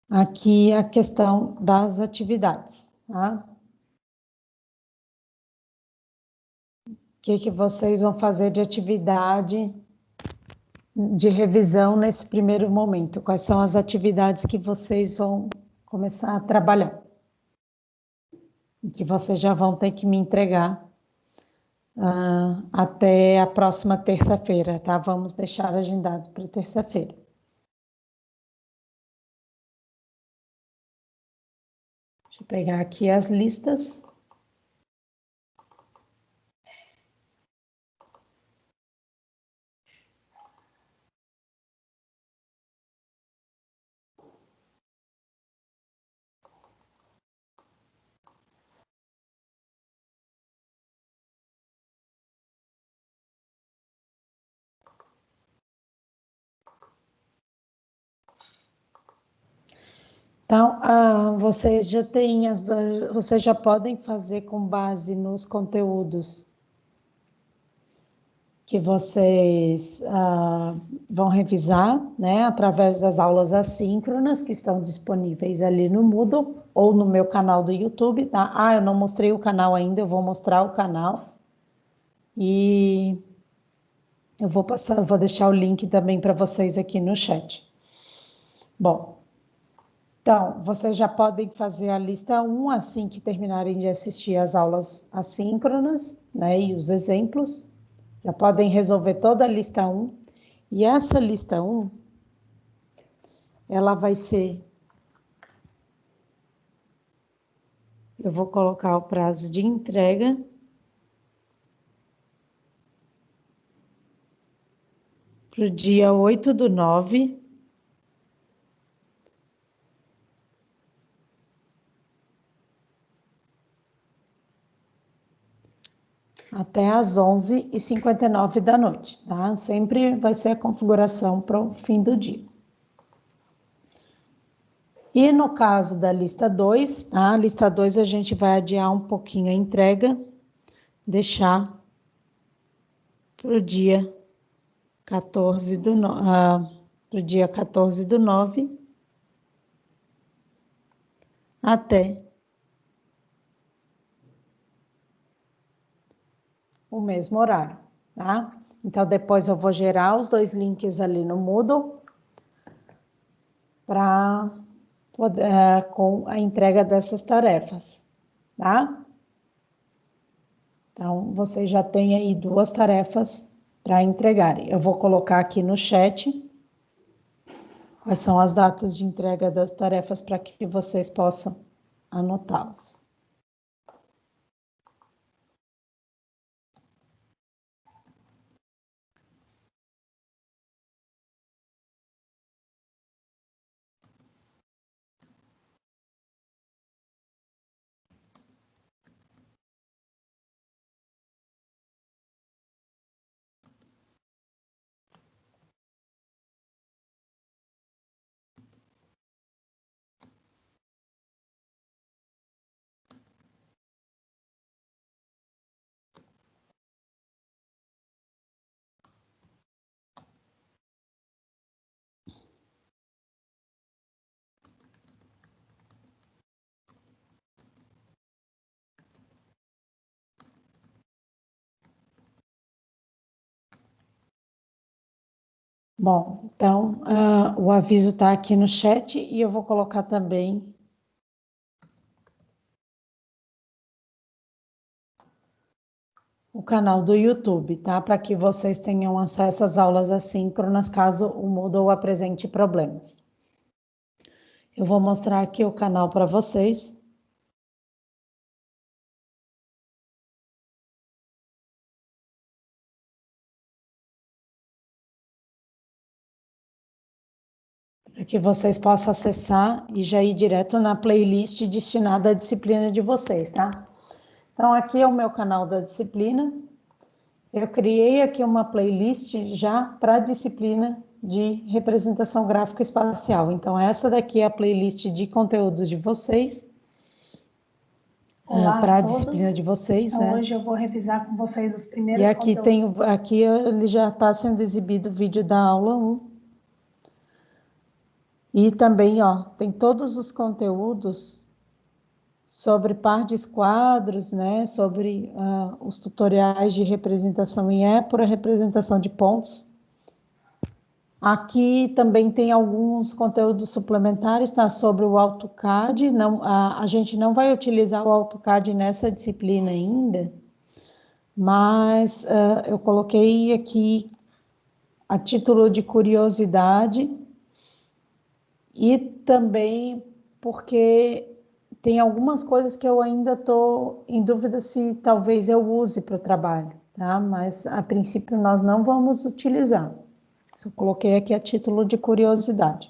[SPEAKER 1] aqui a questão das atividades, tá? O que vocês vão fazer de atividade de revisão nesse primeiro momento? Quais são as atividades que vocês vão começar a trabalhar? E que vocês já vão ter que me entregar até a próxima terça-feira, tá? Vamos deixar agendado para terça-feira. Deixa eu pegar aqui as listas. Então, vocês já podem fazer com base nos conteúdos que vocês vão revisar, né, através das aulas assíncronas que estão disponíveis ali no Moodle ou no meu canal do YouTube, tá? Eu não mostrei o canal ainda, eu vou mostrar o canal e eu vou deixar o link também para vocês aqui no chat. Bom, então, vocês já podem fazer a lista 1 assim que terminarem de assistir as aulas assíncronas, né, e os exemplos. Já podem resolver toda a lista 1. E essa lista 1, ela vai ser... Eu vou colocar o prazo de entrega. Para o dia 8/9. Até às 11h59 da noite, tá? Sempre vai ser a configuração para o fim do dia. E no caso da lista 2, tá? A lista 2 a gente vai adiar um pouquinho a entrega, deixar para o dia 14/9 até o mesmo horário, tá? Então, depois eu vou gerar os 2 links ali no Moodle para com a entrega dessas tarefas, tá? Então, vocês já têm aí 2 tarefas para entregarem. Eu vou colocar aqui no chat quais são as datas de entrega das tarefas para que vocês possam anotá-las. Bom, então, o aviso está aqui no chat e eu vou colocar também o canal do YouTube, tá? Para que vocês tenham acesso às aulas assíncronas, caso o Moodle apresente problemas. Eu vou mostrar aqui o canal para vocês. Para que vocês possam acessar e já ir direto na playlist destinada à disciplina de vocês, tá? Então, aqui é o meu canal da disciplina. Eu criei aqui uma playlist já para a disciplina de representação gráfica espacial. Então, essa daqui é a playlist de conteúdos de vocês, para a disciplina de vocês.
[SPEAKER 5] Então,
[SPEAKER 1] né?
[SPEAKER 5] hoje eu vou revisar com vocês os primeiros
[SPEAKER 1] E aqui
[SPEAKER 5] conteúdos.
[SPEAKER 1] aqui ele já está sendo exibido o vídeo da aula 1. E também, tem todos os conteúdos sobre par de esquadros, né? Sobre os tutoriais de representação em épura, representação de pontos. Aqui também tem alguns conteúdos suplementares, tá? Sobre o AutoCAD. A gente não vai utilizar o AutoCAD nessa disciplina ainda, mas eu coloquei aqui a título de curiosidade e também porque tem algumas coisas que eu ainda estou em dúvida se talvez eu use para o trabalho, tá? Mas a princípio nós não vamos utilizar. Eu coloquei aqui a título de curiosidade.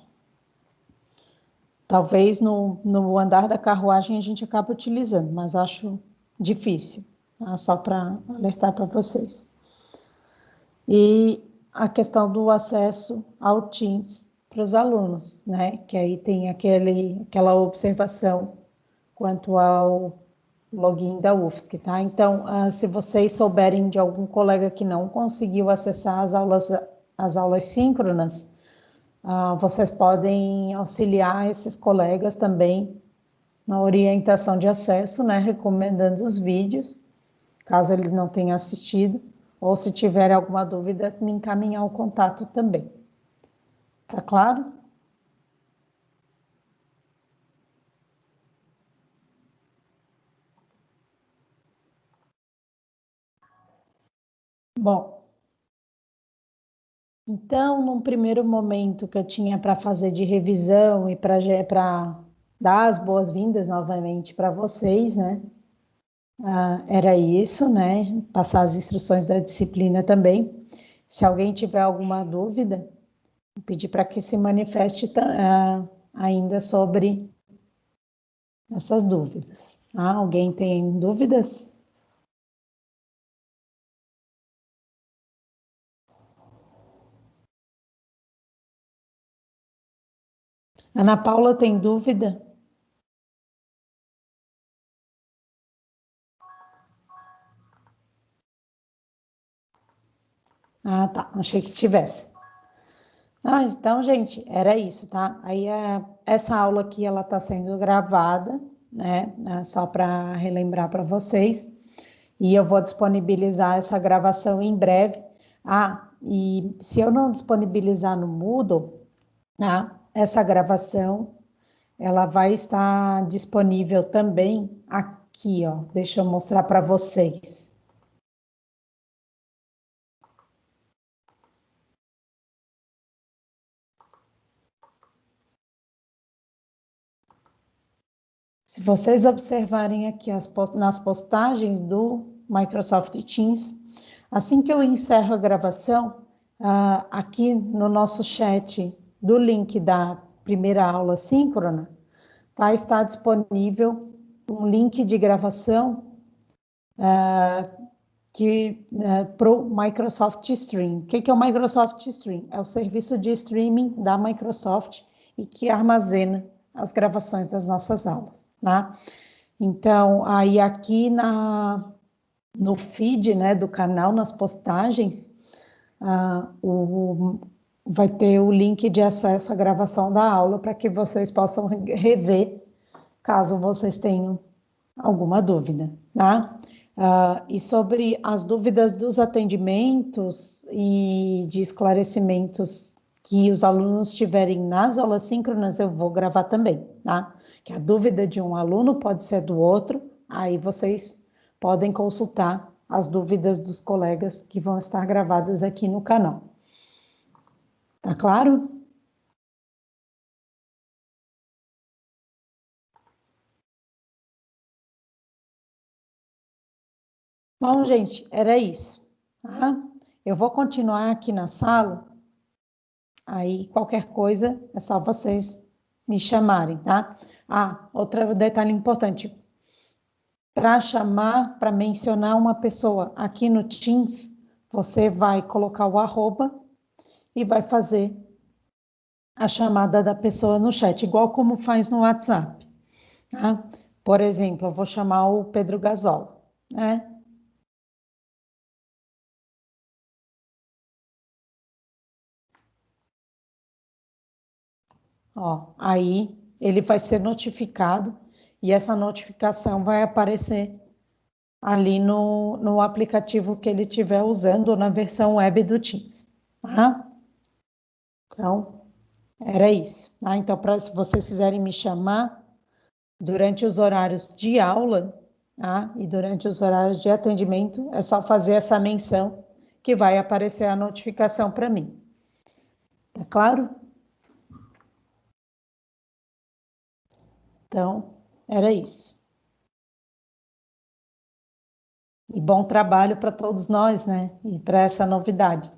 [SPEAKER 1] Talvez no andar da carruagem a gente acabe utilizando, mas acho difícil, tá? Só para alertar para vocês. E a questão do acesso ao Teams para os alunos, né? Que aí tem aquela observação quanto ao login da UFSC, tá? Então, se vocês souberem de algum colega que não conseguiu acessar as aulas síncronas, vocês podem auxiliar esses colegas também na orientação de acesso, né? Recomendando os vídeos, caso ele não tenha assistido, ou se tiver alguma dúvida, me encaminhar o contato também. Tá claro? Bom, então, num primeiro momento que eu tinha para fazer de revisão e para dar as boas-vindas novamente para vocês, né? Era isso, né? Passar as instruções da disciplina também. Se alguém tiver alguma dúvida, vou pedir para que se manifeste ainda sobre essas dúvidas. Alguém tem dúvidas? Ana Paula tem dúvida? Tá. Achei que tivesse. Então, gente, era isso, tá? Aí, essa aula aqui, ela tá sendo gravada, né? Só para relembrar para vocês. E eu vou disponibilizar essa gravação em breve. E se eu não disponibilizar no Moodle, essa gravação, ela vai estar disponível também aqui, ó. Deixa eu mostrar para vocês. Se vocês observarem aqui nas postagens do Microsoft Teams, assim que eu encerro a gravação, aqui no nosso chat do link da primeira aula síncrona, vai estar disponível um link de gravação para o Microsoft Stream. O que é o Microsoft Stream? É o serviço de streaming da Microsoft e que armazena as gravações das nossas aulas, tá? Então, aí aqui no feed, né, do canal, nas postagens, vai ter o link de acesso à gravação da aula para que vocês possam rever, caso vocês tenham alguma dúvida, tá? E sobre as dúvidas dos atendimentos e de esclarecimentos que os alunos tiverem nas aulas síncronas, eu vou gravar também, tá? Que a dúvida de um aluno pode ser do outro, aí vocês podem consultar as dúvidas dos colegas que vão estar gravadas aqui no canal. Tá claro? Bom, gente, era isso, tá? Eu vou continuar aqui na sala, aí qualquer coisa é só vocês me chamarem, tá? Outro detalhe importante, para mencionar uma pessoa aqui no Teams, você vai colocar o arroba e vai fazer a chamada da pessoa no chat, igual como faz no WhatsApp, tá? Por exemplo, eu vou chamar o Pedro Gasol, né? Aí ele vai ser notificado e essa notificação vai aparecer ali no aplicativo que ele estiver usando ou na versão web do Teams, tá? Então, era isso, tá? Então, se vocês quiserem me chamar durante os horários de aula, tá? E durante os horários de atendimento, é só fazer essa menção que vai aparecer a notificação para mim. Tá claro? Então, era isso. E bom trabalho para todos nós, né? E para essa novidade.